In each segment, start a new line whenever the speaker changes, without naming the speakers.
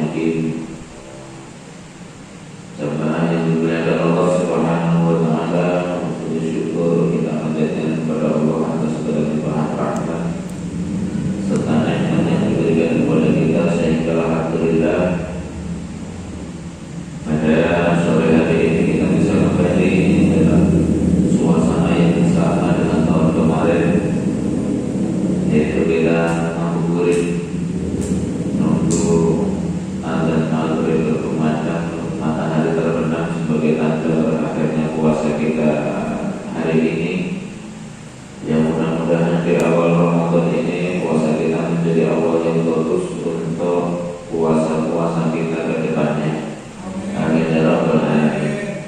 Hakim. Jamaah yang dimuliakan Allah Subhanahu wa taala, puji syukur kita panjatkan kepada Allah atas segala limpahan rahmat serta nikmat yang diberikan kepada kita, sehingga alhamdulillah pada sore hari ini kita bisa kembali dalam suasana yang sama dengan tahun kemarin, yaitu kita ngabuburit menunggu azan maghrib berkumandang, matahari terbenam sebagai tanda akhirnya puasa kita hari ini. Yang mudah-mudahan di awal Ramadan ini puasa kita menjadi awal yang bagus untuk puasa-puasa kita ke depannya. Amin ya rabbal alamin.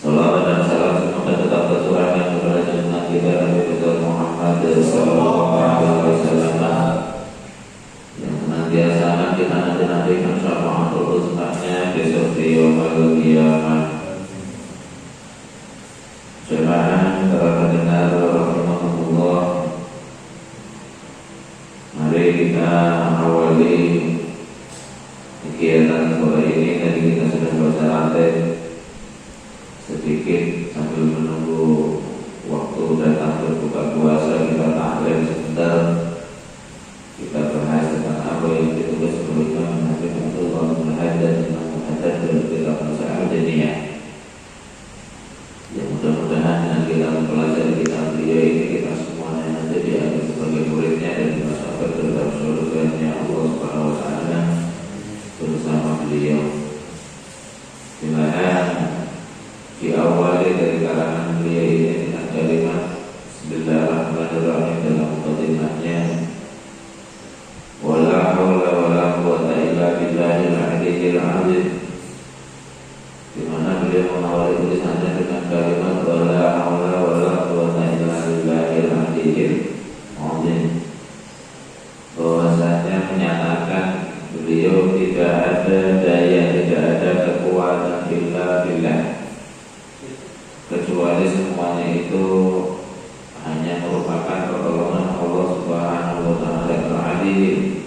Salawat dan salam semoga tetap tercurahkan kepada junjungan kita Nabi besar Muhammad sallallahu alaihi wasallam yang senantiasa kita nanti-nantikan syafaatul uzmanya besok di yaumul qiyamah. Jemaah para pendengar rahimahumullah, mari kita awali kegiatan sore ini. Tadi kita sudah baca lantai sedikit sambil menunggu waktu datang berbuka puasa. Kita tahlil sebentar, kita bahas tentang apa yang ditulis oleh Imam Nawawi Muhammad dalam kitab Al-Janniyah. Ya, mudah-mudahan dengan kita mempelajari kitab beliau ini, kita semuanya nanti diambil sebagai muridnya dan dimasukkan ke dalam surganya Allah Subhanahu wa taala bersama beliau. Dimana diawali dari karangan beliau ini dengan kalimat Bismillahirrahmanirrahim dalam mukadimahnya, wala haula wala quwwata illa billahil aliyyil azim. Di mana beliau mengawali tulisannya dengan kalimat wala haula wala quwwata illa billahil aliyyil azim, bahwasanya menyatakan beliau tidak ada daya, tidak ada kekuatan illa billah, kecuali semuanya itu hanya merupakan pertolongan Allah Subhanahu wa taala al-Aliyyil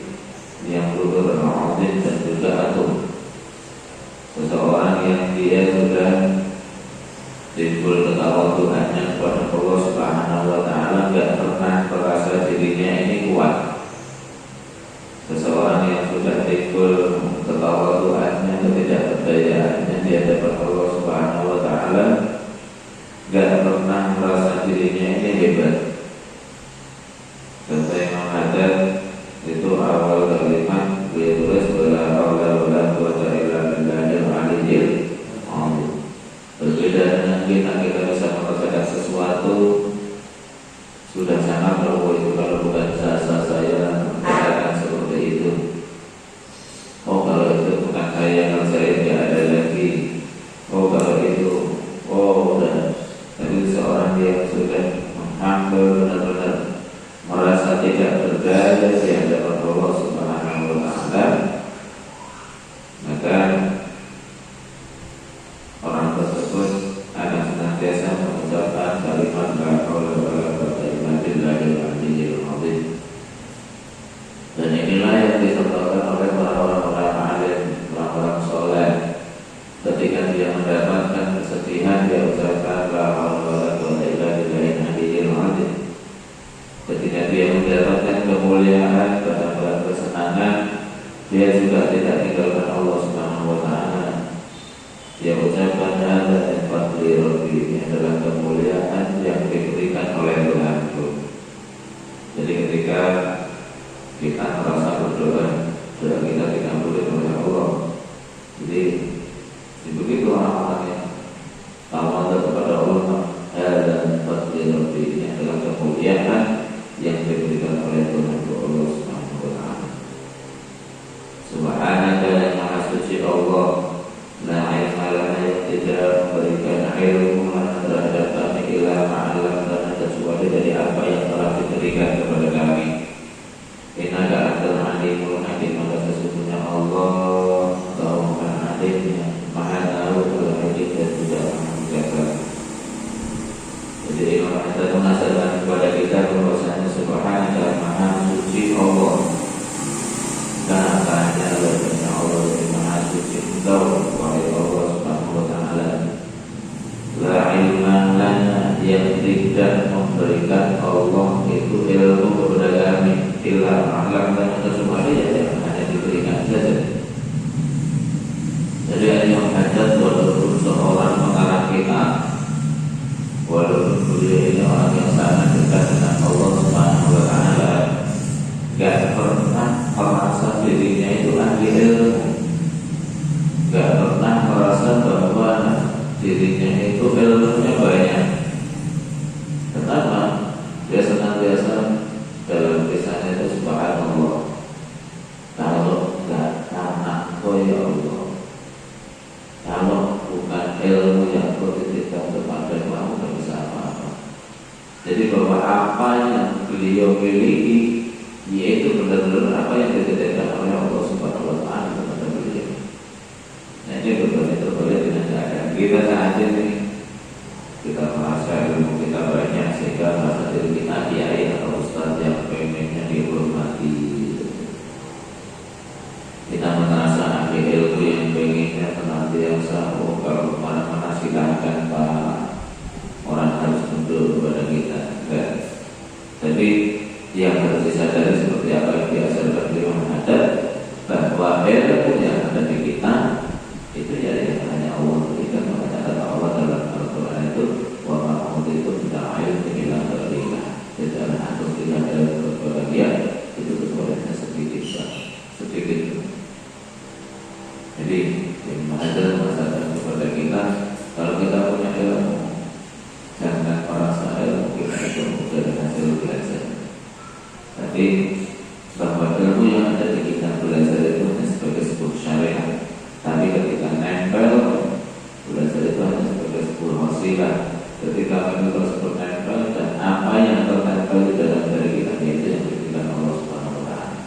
yang luhur, al-azim dan juga agung. Seseorang yang dia sudah timbul ketawaduannya kepada Allah Subhanahu wa taala, enggak pernah merasa dirinya ini kuat. Seseorang yang sudah timbul ketawaduannya, ketidakberdayaannya di hadapan Allah Subhanahu wa taala, enggak pernah merasa dirinya ini hebat. Kata Imam Haddad itu awal kalimat beliau tulis wala haula wala quwwata illa billahil aliyyil azim. Berbeda dengan kita bisa mengatakan sesuatu sudah sangat tahu itu, kalau bukan jasa saya mengatakan seperti itu. Oh, kalau itu bukan saya, kalau saya tidak ada lagi. Oh, kalau itu, oh udah. Tapi seorang yang sudah menghamba benar-benar merasa tidak berdaya di hadapan Allah Subhanahu wa taala, maka orang tersebut akan senantiasa mengucapkan kalimat la haula wala quwwata illa billahil aliyyil azim. Dan inilah yang dicontohkan oleh para orang-orang alim, orang-orang soleh. Ketika dia mendapatkan kesedihan, dia ucapkan la haula wala quwwata illa billahil aliyyil azim. Ketika dia mendapatkan kemuliaan, ketambahan kesenangan, dia juga tidak tinggalkan Allah Subhanahu wa taala. Dia ucapkan hadza min fadli rabbi, ini adalah kemuliaan yang diberikan oleh Tuhanku. Jadi ketika kita merasa berdoa, doa kita dikabuli oleh Allah. Jadi begitu orang-orang yang tawadhu kepada Allah, hadza min fadli rabbi, ini adalah kemuliaan yang diberikan oleh Tuhan Allah Subhanahu wa taala. Subhanaka yang maha suci Allah, la ilma lana yang tidak memberikan ilmu lana terhadap kami illa ma'alamna, kecuali dari apa yang telah diberikan kepada kami. Innaka antal alimul hakim, maka sesungguhnya Allah tahu maha alim, maha tahu, al-hakim dan juga maha bijaksana. Jadi Imam Haddad mengajarkan kepada kita bahwasanya Subhanallah, maha suci Allah, dan hanya kita, walaupun beliau ini orang yang sangat dekat dengan Allah Subhanahu wa Ta'ala, gak pernah merasa dirinya itu ahli ilmu, gak pernah merasa bahwa dirinya itu ilmunya banyak. Kenapa? Dia senantiasa dalam kisahnya itu subhanallah, kalau gak anakku ya Allah, kalau bukan ilmu yang kau titipkan kepada kamu, gak bisa apa-apa. Jadi bahwa apa yang beliau miliki, yaitu benar-benar apa yang dititipkan oleh Allah Subhanahu wa Ta'ala kepada beliau. Nah, ini berbalik dengan keadaan kita saat ini. Kita merasa ilmu kita banyak sehingga merasa diri kita kiai atau ustaz yang pengennya dihormati. Kita merasa ahli ilmu yang pengennya senantiasa kalau kemana-mana silahkan Pak, orang harus tunduk kepada kita. Enggak. Tapi yang harus disadari seperti apa yang diajarkan beliau ada, bahwa ilmu yang ada di kita itu ya yang hanya Allah berikan. Makanya kata Allah dalam Al-Quran itu, wa ma'uditu minal ilmi illa qalila. Jadi antum tidak ada kebahagiaan itu kecuali sedikit. Jadi yang ada masalah kepada kita, kalau kita punya ilmu, jangan merasa ilmu kita itu dari hasil belajar. Tapi bahwa ilmu yang ada di kita belajar itu hanya sebagai sebuah syariat. Tapi ketika nempel, belajar itu hanya sebagai sebuah wasilah. Ketika kami tersebut nempel dan apa yang tertempel di dalam diri kita, itu yang diberikan Allah Subhanahu wa Ta'ala.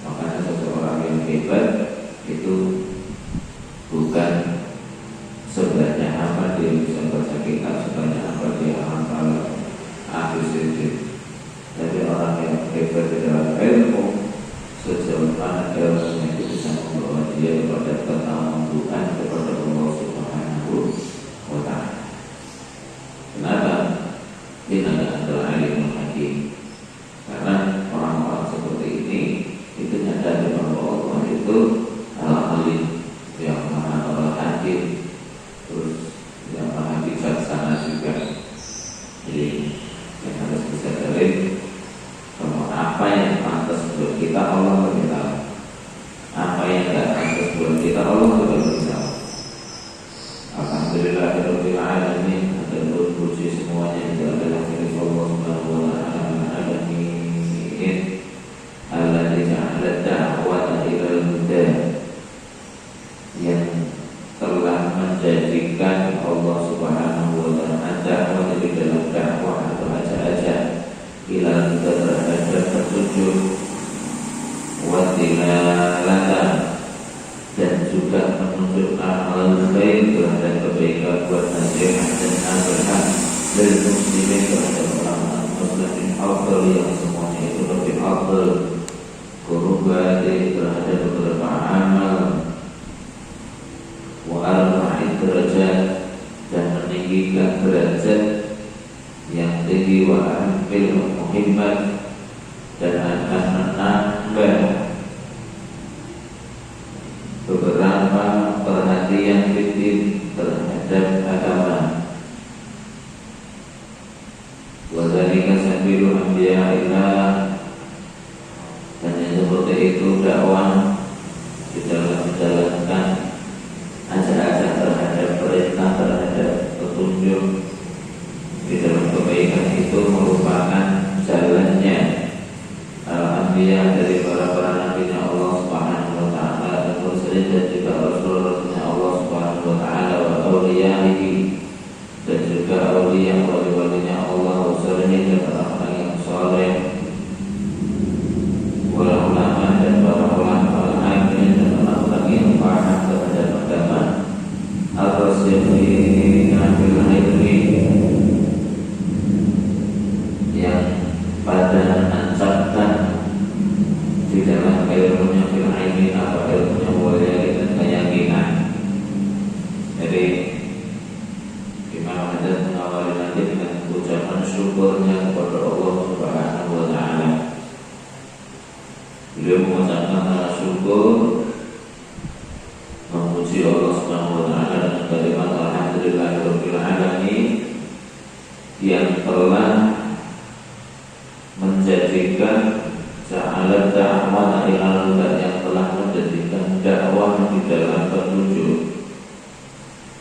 Makanya seseorang yang hebat itu bukan sebanyak apa dia bisa baca kitab, sebanyak apa dia hafal ABC. Jadi orang yang hebat di dalam ilmu, sejauh mana ilmunya itu bisa membawa dia kepada ketawaduan kepada Allah Subhanahu wa Ta'ala. Kenapa? Kita adalah alim hakim. Karena orang-orang seperti ini itu nyadar bahwa Allah itu al-alim yang maha hakim, terus yang maha bijaksana juga. Jadi yang harus disadari bahwa apa yang pantas buat kita Allah lebih tahu, apa yang tidak pantas buat kita Allah lebih tahu. Alhamdulillahirabbil alamin. Dan puji semuanya itu adalah milik Allah Subhanahu wa Ta'ala alamin. Alladzi ja'ala da'wata ilal huda, yang telah menjadikan Allah Subhanahu wa Ta'ala dakwah di dalam dakwah atau ajak-ajak ilal huda terhadap petunjuk, wa tilalatan, dan juga menunjukkan al-khair terhadap kebaikan, buat nasihat dan nasihat dari muslimin terhadap orang-orang muslimin afdal yang semuanya itu lebih afdal, kurubati terhadap beberapa amal, wa al-ma'id derajat, dan meninggikan derajat yang tinggi, wa ambil muhimmat, dan akan menambah beberapa perhatian fitin terhadap agama. Wadzalika sabilu anbiya'illah, dan yang seperti itu dakwah di dalam menjalankan ajak-ajak terhadap perintah, terhadap petunjuk di dalam kebaikan itu merupakan jalannya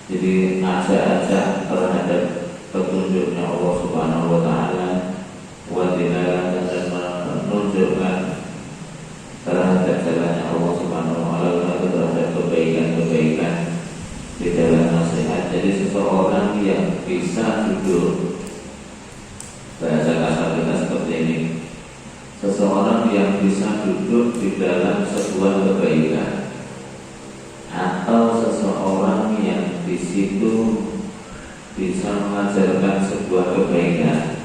Jadi ajak-ajak terhadap petunjuknya Allah Subhanahu wa taala, wa dilalatan dan menunjukkan terhadap jalannya Allah Subhanahu wa taala, terhadap kebaikan-kebaikan di dalam nasihat. Jadi seseorang yang bisa duduk, bahasa kasar kita seperti ini, seseorang yang bisa duduk di dalam sebuah kebaikan, atau seseorang yang di situ bisa mengajarkan sebuah kebaikan,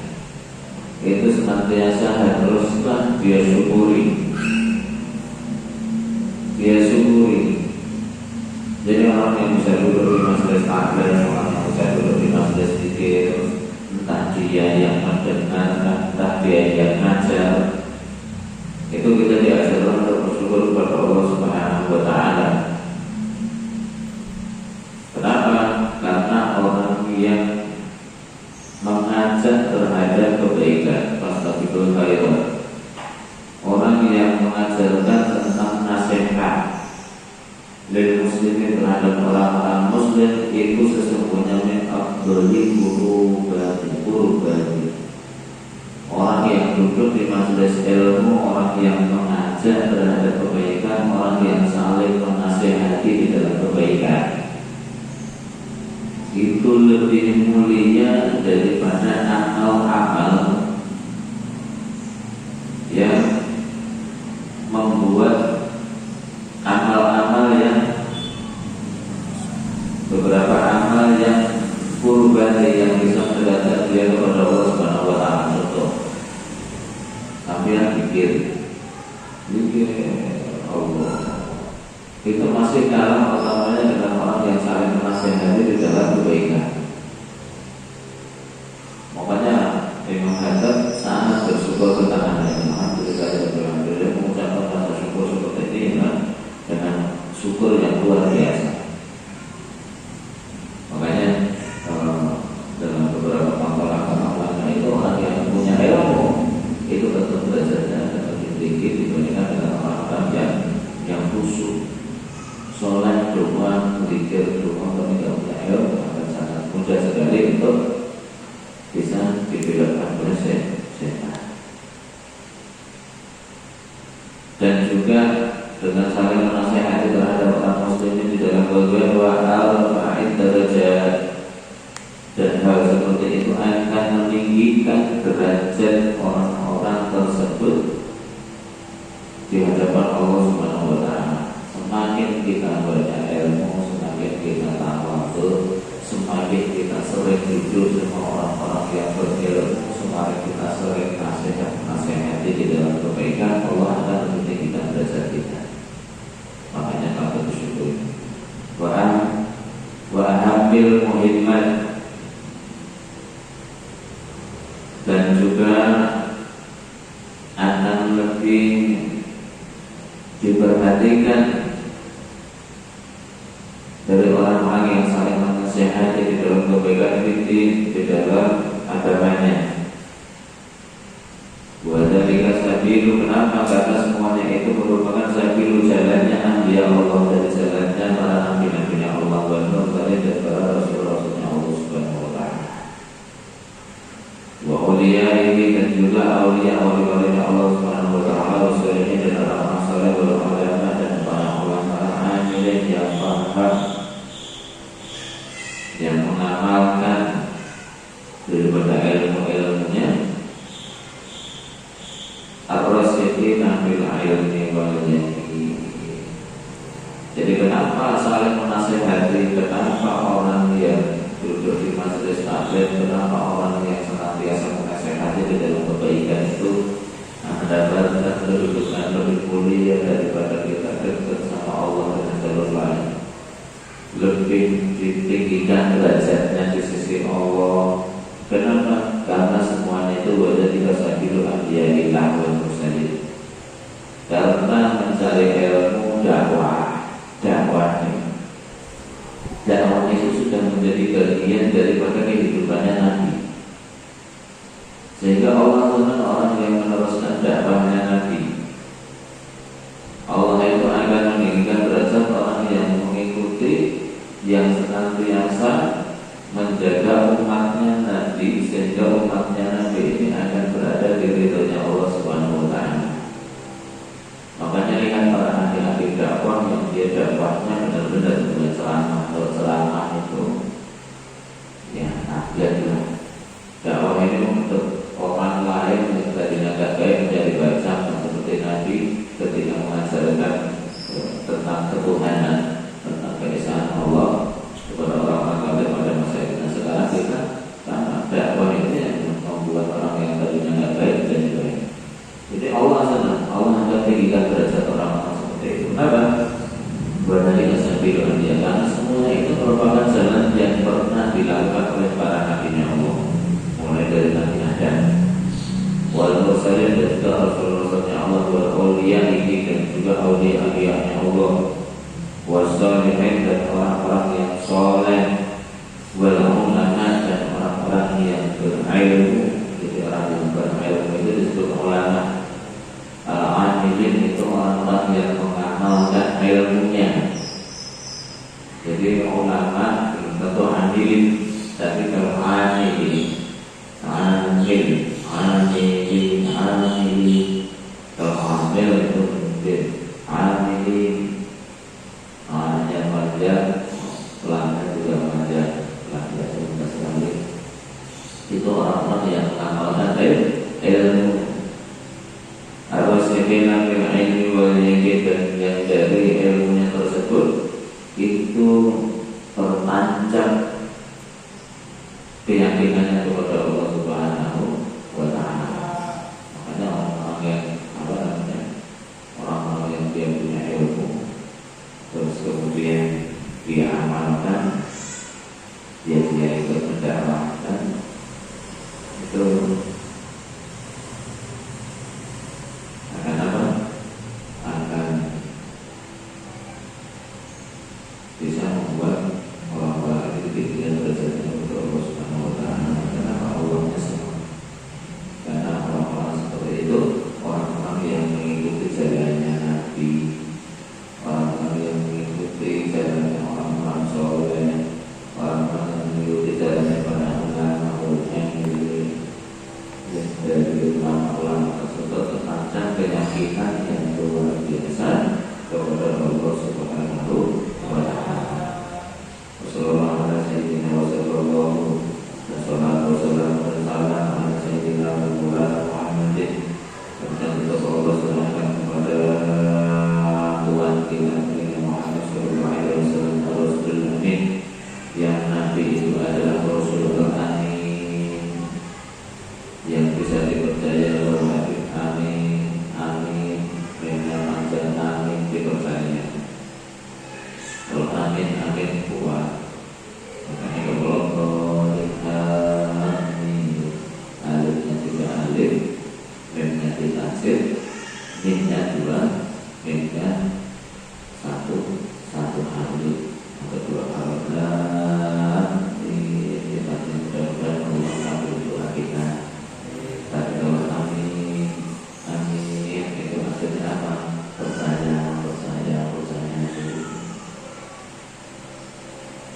itu senantiasa haruslah dia syukuri. Jadi orang yang bisa duduk di majelis taklim, orang yang bisa duduk di majelis zikir, entah dia yang mendengarkan, entah dia yang ngajar, itu kita diajarkan untuk bersyukur kepada Allah Subhanahu wa taala. Kenapa? Karena orang yang mengajak terhadap kebaikan, pastaqibul khairat, orang yang mengajarkan tentang nasihat lil muslimin terhadap orang-orang muslim, itu sesungguhnya min afdhali qurubati. Orang yang duduk di majelis ilmu, orang yang mengajak terhadap kebaikan, orang yang saling menasihati di dalam kebaikan, itu lebih mulia daripada amal-amal yang membuat amal-amal yang beberapa amal yang kurban yang bisa mendekatkan dia kepada Allah Subhanahu wa taala. Contoh, sampai pikir Allah, itu masih kalah utamanya dengan orang yang saling menasihati di dalam kebaikan. Makanya Imam Haddad sangat bersyukur tentang hal ini. Alhamdulillah, dia mengucapkan rasa syukur seperti ini dengan syukur yang luar biasa. Makanya dalam beberapa pangkalan itu orang yang punya ilmu itu tentu belajarnya lebih tinggi dibandingkan dengan orang-orang yang khusyuk, sholat, doa, zikir, doa, tapi tidak punya ilmu, akan sangat mudah sekali untuk bisa dibelokkan oleh setan. Dan juga dengan saling menasihati terhadap orang muslimin di dalam bagian wa'al derajat, dan hal seperti itu akan meninggikan derajat orang-orang tersebut di hadapan Allah Subhanahu wa taala. Semakin kita banyak ilmu, semakin kita tawadhu, semakin kita sering duduk sama orang-orang yang berilmu, semakin kita sering nasihati di dalam kebaikan, Allah akan meninggikan derajat kita. Makanya kita bersyukur. Wa ahamil muhimmat, dan juga akan lebih diperhatikan dari orang-orang yang saling menasihati di dalam kebaikan di dalam agamanya. Wadhalika sabilu, kenapa? Karena semuanya itu merupakan sabilu, jalannya anbiya Allah, dari jalannya para nabi-nabinya Allah, dan para rasul-rasulnya Allah Subhanahu wa taala. Wa awliyaihi, dan juga awliya-awliya Allah Subhanahu wa taala, rasulnya dan orang-orang saleh, wal ulama, dan para ulama amilin yang paham, yang mengamalkan daripada ilmu-ilmunya, ar-rasyidina bil ilmi wal yaqin. Jadi kenapa saling menasihati, kenapa orang yang duduk di majelis taklim, kenapa orang yang senantiasa menasihati di dalam kebaikan itu mendapatkan kedudukan lebih mulia daripada kita dekat sama Allah dengan jalur lain, lebih ditinggikan derajatnya di sisi Allah. Kenapa? Karena semuanya itu wajah tiga sabilu anbiya'illah wal mursalin. Karena mencari ilmu dakwah itu sudah menjadi bagian daripada kehidupannya Nabi. Sehingga Allah senang orang yang meneruskan dakwahnya Nabi. Allah itu akan meninggikan derajat orang yang mengikuti yang senantiasa menjaga umatnya Nabi, sehingga umatnya Nabi ini akan berada di ridhonya Allah Subhanahu wa Ta'ala. Makanya lihat para ahli-ahli dakwah yang dia dakwahnya benar-benar dengan ceramah itu, ya lihatlah dakwah ini untuk orang lain yang tadinya tidak baik menjadi baca, seperti Nabi ketika mengajarkan tentang ketuhanan, tentang keesaan Allah kepada orang-orang kafir pada masa itu. Nah, sekarang kita sama dakwah ini yang membuat orang yang tadinya tidak baik menjadi baik. Jadi Allah senang, Allah akan tinggikan derajat orang-orang seperti itu. Kenapa? Buat dari kesabilan dia, karena semuanya itu merupakan jalan yang pernah dilakukan oleh para nabi-Nya Allah, mulai dari Nabi Adam, wal mursalin, dan juga rasul-rasulnya Allah, wal awliya'ihi, dan juga awliya-awliya'nya Allah, wassalihin, dan orang-orang yang soleh, wal ulama, dan orang-orang yang berilmu. Jadi orang yang berilmu itu disebut ulama. Al-amilin itu orang-orang yang mengamalkan ilmunya. Jadi ulama tentu amilin, tapi kalau amilin, kalau amil itu mungkin amilin, yang wajar, pelanggan juga wajar, pelanggan juga sekali. Itu orang-orang yang mengamalkan ilmu. Ar-Rasulina fil ilmi wal yaqin, dan yang dari ilmunya tersebut itu terpancar keyakinannya kepada Allah Subhanahu wa Ta'ala. Makanya orang-orang yang orang-orang yang dia punya ilmu terus kemudian dia amalkan, dia ikut mendakwahkan, itu bisa membuat orang-orang itu tinggikan derajatnya kepada Allah Subhanahu wa Ta'ala. Kenapa Allahnya senang? Karena orang-orang seperti itu orang-orang yang mengikuti jalannya Nabi, orang-orang yang mengikuti jalannya orang-orang soleh, orang-orang yang mengikuti jalannya para ulama, dari ulama-ulama tersebut tentang keyakinan yang luar biasa kepada Allah Subhanahu wa Ta'ala. Wassalamualaikum warahmatullahi wabarakatuh. Wassalamualaikum warahmatullahi wabarakatuh. Dan untuk Allah serahkan kepada Tuhan kita Muhammad sallallahu alaihi wasallam, Rasul Amin, yang Nabi itu adalah Rasul Amin, yang bisa dipercaya oleh Nabi. Amin, amin, dengan manjat amin dipercaya. Kalau amin, amin kuat. Makanya kalau amin, alifnya tiga alif, memnya tiga alif, minnya dua, memnya satu alif. Kedua kalau mudah-mudahan Allah kabul doa kita. Tapi kalau amin itu maksudnya apa? Percaya.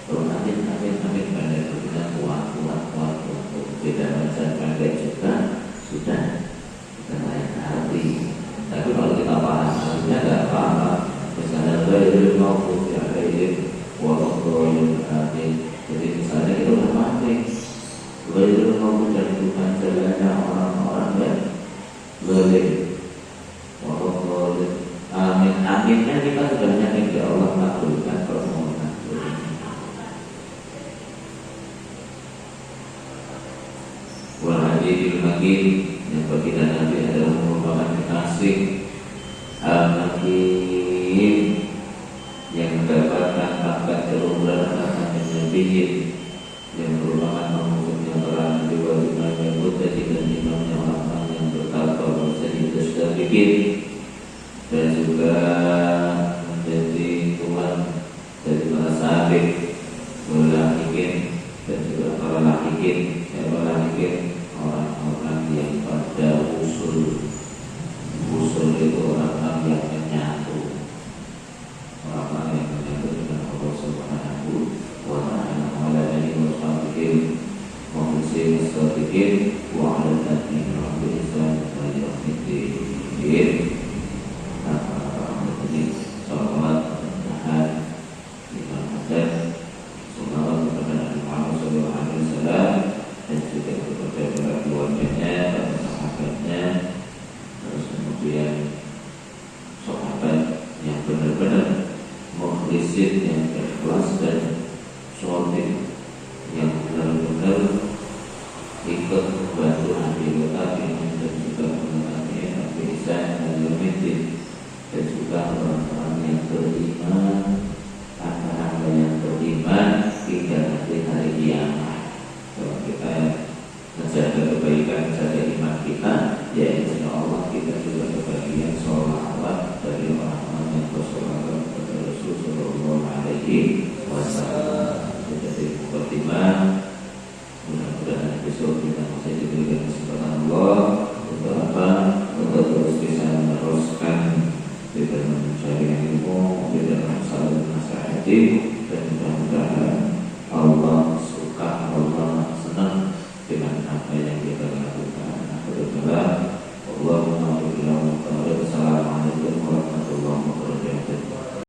Kalau amin pendek kita kuat. Tidak baca pendek juga sudah lain hati. Tapi kalau kita paham artinya tidak paham. Misalnya ghairil maghdubi alaihim waladdallin. Jadi misalnya kita udah paham ghairil maghdubi, dan bukan jalannya orang-orang yang zalim, waladdallin. Aminnya kita sudah yakin ya Allah makbulkan permohonan. Wahidil Hakim, yang bagi Nabi adalah merupakan kekasih Al-Hakim, yang mendapatkan pangkat keunggulan atas Nabi, yang merupakan pemimpinnya para Nabi wal imam yang mutadi, dan imamnya orang-orang yang bertakwa bersedih dan bikin, dan juga menjadi Tuhan dari para sahabat walahikin, dan juga para lahikin. Orang-orang yang pada usul itu orang-orang yang menyatu, orang-orang yang menyatu dengan Allah Subhanahu mukhlisin yang ikhlas dan